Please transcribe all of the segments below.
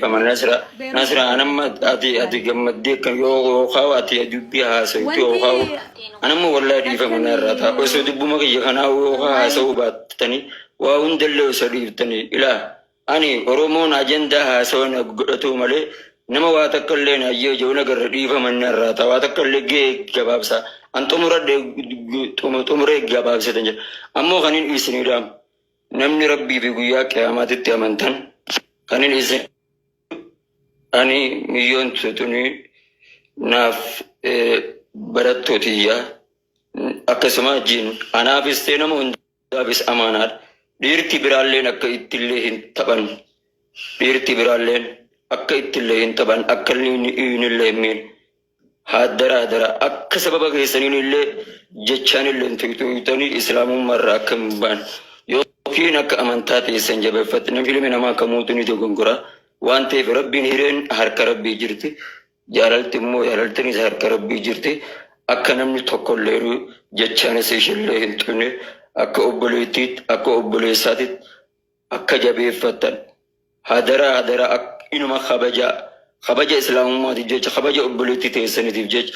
كمان نسرة أنا ما أتي جمدي كان يو خاو أتي أجوبيها سويت يو خاو أنا ما والله دي فمن الرتا وسود بومك يخنا يو خاو سوبات تاني وأندل سريف تاني إلى أني أرومون أجندها سوينا قدرتو ملي نما واتكلنا يجونا قردي فمن الرتا واتكل جي جبابسا أنتم رد تمرد جبابسا تنجا أمو خنين إسنيرام نمني ربي بيقويا كيامات التامنتن خنين إسن أني مليون توني ناف براتوتيا أكسما جين أنا بستينا من دابس أمانات ديرتي برالين أكا إتلهن تبان ديرتي برالين أكا إتلهن تبان أكلين إين اللي مين هادرا درا أكا سببا كيسانين اللي جتشان اللي انتويتوني إسلام مرة كمبان يوكين أكا أمانتاتي سنجبه فتنا فيلم نما كموتوني دوغنقرا وانتي في ربي نهرين هرك ربي جرتي جارلتي مو جارلتني هرك ربي جرتي أكا نمني تقول ليرو جتشان سيشل لهن توني أكا أبوليتيت أكا أبوليساتيت أكا جبه فتن هادرا إنما خبجا إسلام ما تجج خبجا أبوليتي تيسني تجج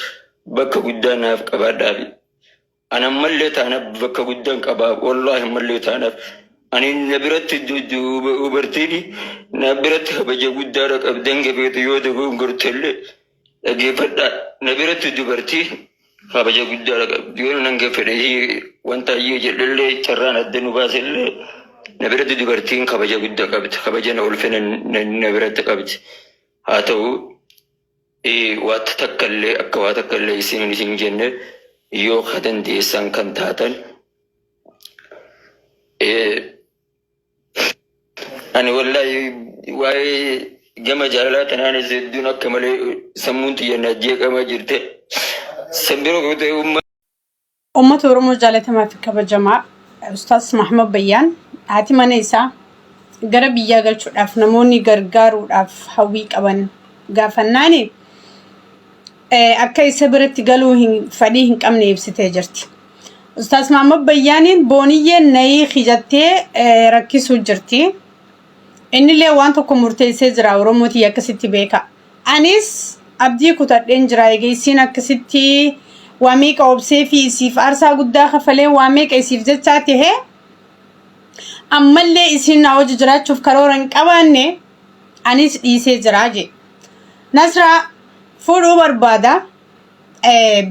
بكا قدان هاف كبار دابي أنا مليت أنا بكا قدان كباب والله مليت أنا أنا نبرت وبرتيني نبرت خبجا قدارك أبدان كبيت يودك ومقرتلي أجيبت نبرت دبرتي خبجا قدارك أبدان ننقفره وانتا يجل اللي تران الدنو باسل نبرت دبرتين خبجا قدارك أبد خبجا نولفن نبرت أبد هاتو واتتكالي أكا واتكالي سين جنة يو خدن دي سان كنتاتن أنا والله واي جمع جلالات أنا زدونا كمال سمونتي ينادي كما جرت سمبرو كده أمة ورمو جالتها ما في كبر جماعة أستاذ محمد بيان هاتي منيسا قرب يجعل شو أفنموني غرغر وأف حويك أبن غافناني أكيد سبرت قالوهن فديهن كم نيبس تجرتي أستاذ محمد بيانين بونية ناي خجتة ركيسو جرتي إني ليه وانتو كمرتي سجرا ورموتي يكسيتي بيكا أنيس أبدي كتادين جرايجي سينا كسيتي واميك أوبسي في سيف أرسا قدا خفلي واميك أسيف جتاتي هي أما اللي إسينا أوج جرات شوف كارورن كواني أنيس إيسي جراجي نسرا فورو بربادا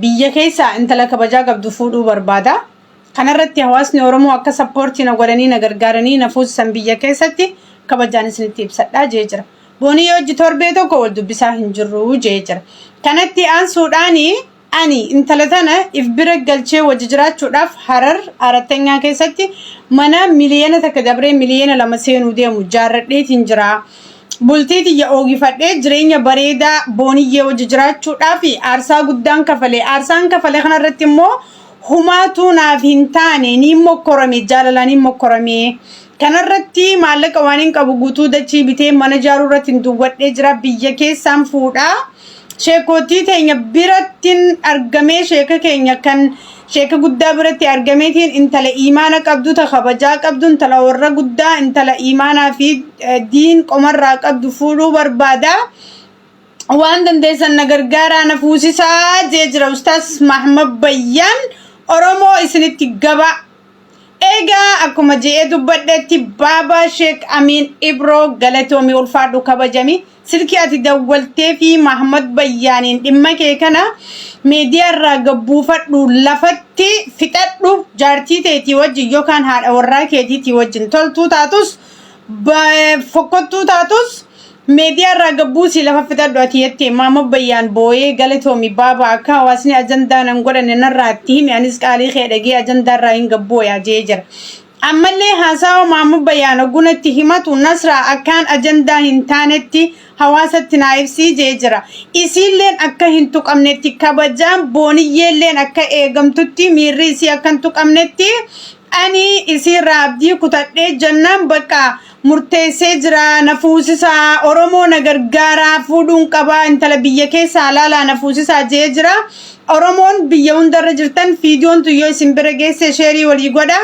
biyya keessa intala kabajaa qabdu fuudhuu barbaada. Kanarratti hawaasni Oromoo akka sappoortii na godhanii na gargaaranii na fuusisan biyya keessatti kabajaan isinitti ibsadhaa jee jira. Boonii hojii torbee tokko wal dubbisaa hin jirru jee jira. Kanatti aansuudhaani ani intala tana if bira galchee wajji jiraachuudhaaf Harar Arattanyaa keessatti mana miliyoona takka dabree miliyoona 2 seenuu deemu jaarradheetiin jira. Bultiiti ya oogifadhee jireenya bareedaa booniyyee wajji jiraachuudhaaf aarsaa guddaan kafalee aarsaan kafalee kanarratti immoo humaatu naaf hin taane ni mokkorame jaalalaan ni mokkorame kanarratti maallaqa waan hin qabu guutuu dachii bitee mana jaaruu irratti duwwadhee jira biyya keessaan fuudhaa sheekootii teenya birattiin argamee sheeka keenya kan sheeka guddaa biratti argameetiin intala iimaana qabdu ta kabajaa qabdu intala warra guddaa intala iimaanaa fi diin qomarraa qabdu fuudhuu barbaada waan dandeessan na gargaaraa na fuusisaa jee jira Ustaaz Mahmad Bayyaan Oromoo isinitti gaba egaa akkuma jee dubbadhetti Baaba Sheek Amin Ibro Galatoomi ulfaadhu kabajami silkii ati dawwaltee fi Mahmad Bayyaaniin dhimma kee kana meediyaa irraa gabbuufadhu lafatti fixadhu jaartii teetii wajjin yookaan haadha warraa keetiitii wajjin toltuu taatus fokkottuu taatus meediyaa irraa gabbuusii lafa fixadhu ati jettee Mahmad Bayyaan booyee Galatoomi baaba akka hawaasni ajandaa nan godhanne narraatti himi anis qaalii kee dhagee ajandaa irraa hin gabbooyaa jee jira. Ammallee haasawa Mahmad Bayyaan ogunatti himatu Nasra akkaan ajandaa hin taanetti hawaasatti naa ibsii jee jira. Isiilleen akka hin tuqamnetti kabajaan booniyyeelleen akka eegamtutti miirri isii akka hin tuqamnetti ani isiirraa abdii kutadhee jennaan bakka murteessee jira na fuusisaa Oromoo na gargaaraa fuudhuun qabaa intala biyya keessaa laalaa na fuusisaa jee jira. Oromoon biyya hundarra jirtan fiidiyoon tuyyoo isin bira geesse sheerii walii godha.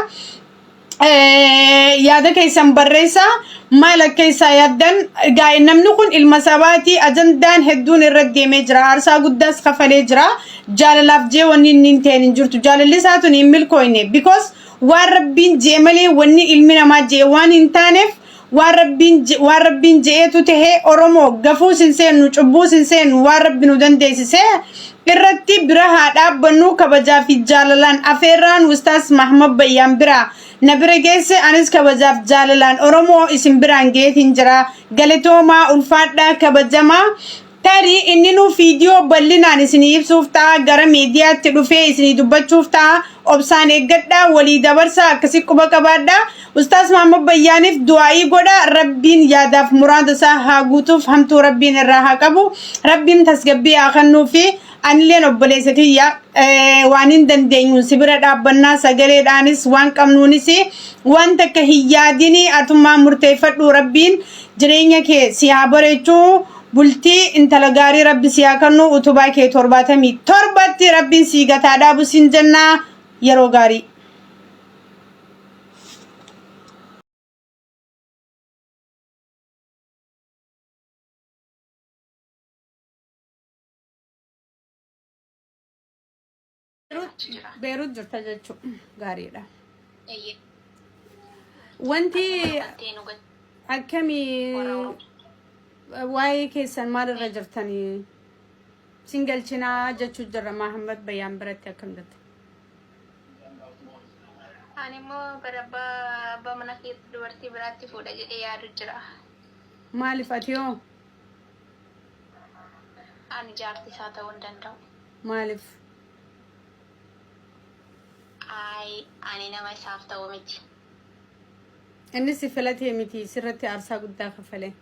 yaada keessan barreessaa maal akka isaa yaaddan gaa'e namni kun ilma sabaatii ajandaan hedduun irra deemee jira aarsaa guddaas kafalee jira jaalalaaf jee wanni inni hin ta'in hin jirtu jaalalli isaatu hin milkooyne because waan rabbiin jee malee wanni ilmi namaa jee waan hin taaneef waan rabbiin jeetu tahee oromoo gafuu sin seenu cubbuu sin seenu waan rabbi nu dandeessisee irratti bira haa dhaabbannu kabajaa fi jaalalaan afeerraan ustaas Mahmad Bayyaan bira nabira geesse anis kabajaaf jaalalaan oromoo isin biraan geetiin jira galatoomaa ulfaadhaa kabajamaa tarii inni nu viidiyoo bal'inaan isinii ibsuuf ta'a gara miidiyaatti dhufee isinii dubbachuuf ta'a obsaan eeggadhaa walii dabarsaa akkasii quba qabaadhaa ustaas Mahmad Bayyaaniif du'aa'ii godha rabbiin yaadaaf muraada isaa haa guutuuf hamtuu rabbiin irraa haa qabu rabbiin tasgabbii haa kennuu fi anilleen obboleessa kiyya waan hin dandeenyuun sibira dhaabbannaa sagaleedhaanis waan qabnuunis waan takka hin yaadini atummaa murteeffadhu rabbiin jireenya kee si haa bareechuu bultii intala gaarii rabbi si haa kennu utubaa kee 77tti rabbiin si gataa dhaabu siin jennaa yeroo gaarii. Beirut jirta jechuudha gaariidha. Wanti akkamii waa'ee keessan maalirra jirtanii singalchinaa jechuu jirra Mahmad Bayyaan biratti akkam jirta? Ani immoo bara mana keessa dubartii biraatti fuudha jedhee yaadu jira. Maaliif ati hoo? Ani jaartii isaa ta'uu hin danda'u. Maaliif? Ani nama isaaf ta'u miti. Inni si filatee miti sirratti aarsaa guddaa kaffalee.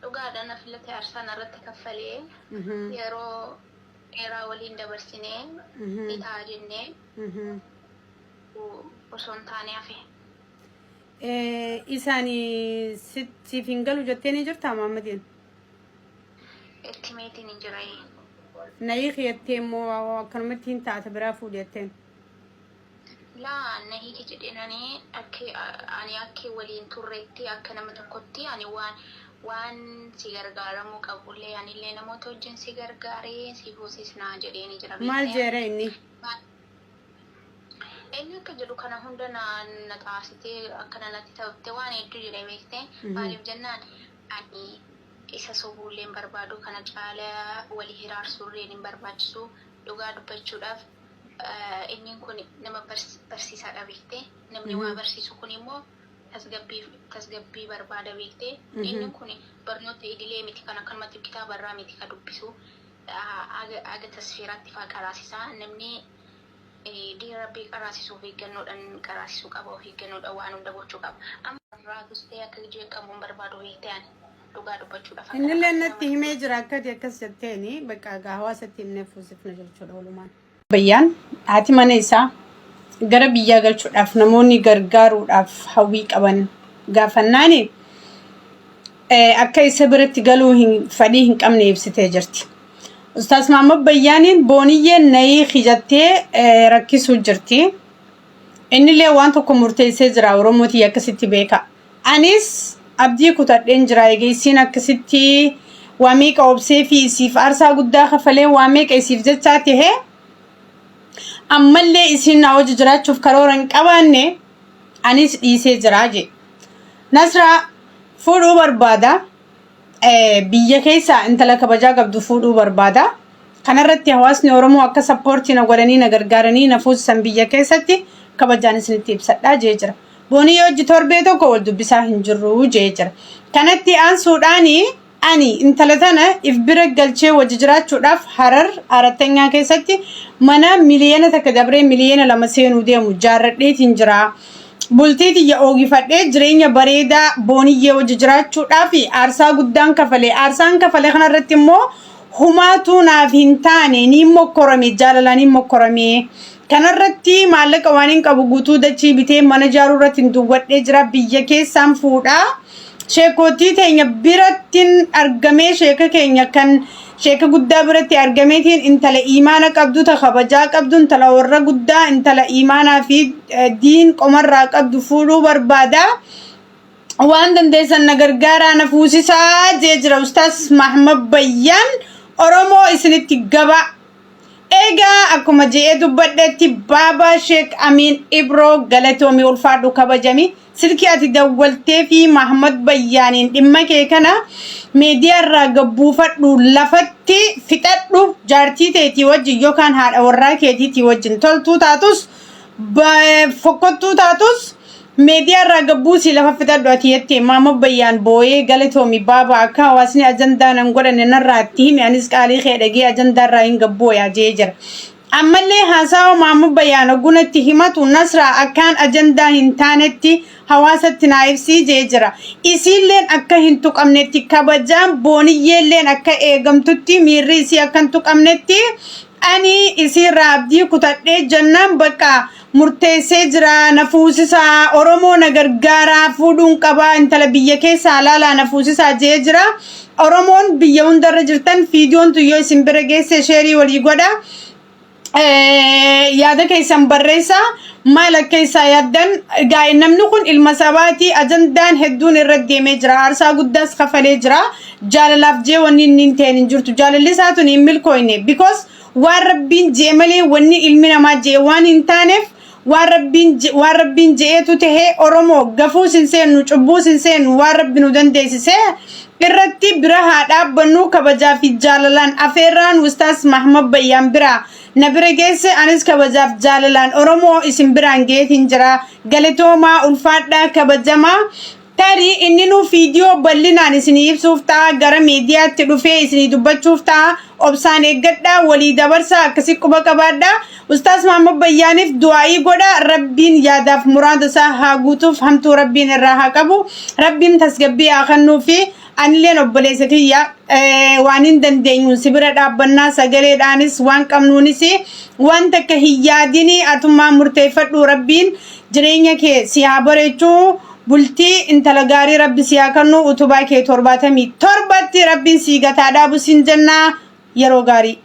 Dhugaadhaan na filatee aarsaa narratti kaffalee yeroo dheeraa waliin dabarsinee ni ta'a jennee osoo hin taane hafe. Isaanii siif hin galu jettee ni jirtaa Maamadiin? Itti meetiin hin jira. Nayi khiyattee immoo akkanumatti hin taate biraa fuudhetteen. Laa nahi jedhanii ani akka waliin turreetti akka nama tokkotti ani waan si gargaaramuu qabullee anillee namoota wajjin si gargaaree si hoosisnaa jedheeni jira. Maal jeera inni? Inni akka jedhu kana hunda na taasitee akkana natti ta'utte waan hedduu jedhee beektee maaliif jennaan ani isa sobuulleen barbaadu kana caalaa walii hiraarsuulleen hin barbaachisu dhugaa dubbachuudhaaf inni kun nama barsiisaadha beektee namni waa barsiisu kun immoo tasgabbii barbaada beektee inni kun barnoota idilee miti kan akkanumatti kitaabarraa miti ka dubbisu aga tasfeeraatti faa qaraasisaa namni diirabbii qaraasisuuf eeggannoodhaan qaraasisuu qaba of eeggannoodhaan waan hunda gochuu qaba amma irraa tustee akka jeeqamuun barbaadu beektee ani dhugaa dubbachuudhaaf. Inni lennatti himee jira akkati akkas jetteeni bakka hawaasatti himnee fuusifna jechuudha walumaan. Bayyaan haati mana isaa gara biyyaa galchuudhaaf namoonni gargaaruudhaaf hawwii qaban gaafannaani akka isa biratti galuu fedhii hin qabne ibsitee jirti. Ustaas Mahmad Bayyaaniin booniyyeen nayii hijattee rakkisuu jirti. Innillee waan tokko murteessee jira Oromootii akkasitti beeka. Anis abdii kutadheen jira egeessiin akkasitti waa meeqa obsee fi isiif aarsaa guddaa kafalee waa meeqa isiif jechaa tahee ammallee isiin na hojii jiraachuuf karoora hin qabaanne anis dhiisee jiraa je. Nasraa fuudhuu barbaada. Biyya keessa intala kabajaa qabdu fuudhuu barbaada. Kanarratti hawaasni Oromoo akka sappoortii na godhanii na gargaaranii na fuusisan biyya keessatti kabajaan isinitti ibsadhaa jee jira. Boonii hojii torbee tokko wal dubbisaa hin jirru jee jira. Kanatti aansuudhaani ani intala tana if bira galchee wajji jiraachuudhaaf Harar Arattanyaa keessatti mana miliyoona takka dabree miliyoona 2 seenuu deemu jaarradheetiin jira. Bultii tiyya oogifadhee jireenya bareedaa booniyyee wajji jiraachuudhaaf aarsaa guddaan kafalee aarsaan kafalee kanarratti immoo humaatu naaf hin taane ni mokkorame jaalalaan ni mokkorame. Kanarratti maallaqa waan hin qabu guutuu dachii bitee mana ijaaruu irratti duwwadhee jira biyya keessaan fuudhaa. Sheekootii teenya birattiin argamee sheeka keenya kan sheeka guddaa biratti argameetiin intala iimaana qabdu ta kabajaa qabdu intala warra guddaa intala iimaanaa fi diin qomarraa qabdu fuudhuu barbaada. Waan dandeessan na gargaaraa na fuusisaa jee jira Ustaas Mahmad Bayyaan Oromoo isinitti gaba. Egaa akkuma je'ee dubbadhetti Baabaa Sheek Amiin Ibroo galatoomii ulfaadhu kabajami. Silkii ati dawwaltee fi Mahmad Bayyaaniin dhimma kee kana miidiyaarraa gabbuufadhu lafatti fixadhu jaartii teetii wajjin yookaan haadha warraa keetiitii wajjin toltuu taatus fokkottuu taatus miidiyaarraa gabbuusii lafa fixadhu ati jettee Mahmad Bayyaan booyee galatoomii Baabaa akka hawaasni ajandaa nan godhanne narraatti himi anis qaalii kee dhagee ajandaarraa hin gabbooyaa jee jira. Ammallee haasawa Mahmad Bayyaan ogunatti himatu Nasraa akkaan ajandaa hin taanetti hawaasatti naa ibsii jee jira. Isiilleen akka hin tuqamnetti kabajaan booniyyeelleen akka eegamtutti miirri isii akka hin tuqamnetti ani isiirraa abdii kutadhee jannaan bakka murteessee jira na fuusisaa Oromoo na gargaaraa fuudhuun qabaa intala biyya keessaa laalaa na fuusisaa jee jira. Oromoon biyya hundarra jirtan fiidiyoon tuyyoo isin bira geesse sheerii walii godha. Yaada keessan barreessa maal akka isaa yaaddan gaa'e namni kun ilma sabaati ajandaan hedduun irra deemee jira aarsaa guddaas kafalee jira jaalalaaf jee wanni inni hin ta'in hin jirtu jaalalli isaa tun hin milkooyne because waan rabbiin jee malee wanni ilmi namaa jee waan hin taaneef waan rabbiin jeetu tahee Oromoo gafuu sin seennu cubbuu sin seennu waan rabbi nu dandeessise irratti bira haa dhaabbannu kabajaa fi jaalalaan afeerraan Ustaas Mahmad Bayyaan bira na bira geesse anis kabajaaf jaalalaan Oromoo isin biraan geetiin jira galatoomaa ulfaadhaa kabajamaa tarii inni nu fiidiyoo bal'inaan isinii ibsuuf ta'a gara miidiyaatti dhufee isinii dubbachuuf ta'a obsaan eeggadhaa walii dabarsaa akkasii quba qabaadhaa Ustaas Mahmad Bayyaaniif du'aa'ii godha rabbiin yaadaaf muraada isaa haa guutuuf hamtuu rabbiin irraa haa qabu rabbiin tasgabbii haa kennuufi anilleen obboleessa kiyya waan hin dandeenyu sibira dhaabbannaa sagaleedhaanis waan qabnuunis waan takka hin yaadini atummaa murteeffadhu rabbiin jireenya kee si haa bareechuu bultii intala gaarii rabbi si haa kennu utubaa kee 77 rabbiin si gataa dhaabu siin jennaa yeroo gaarii.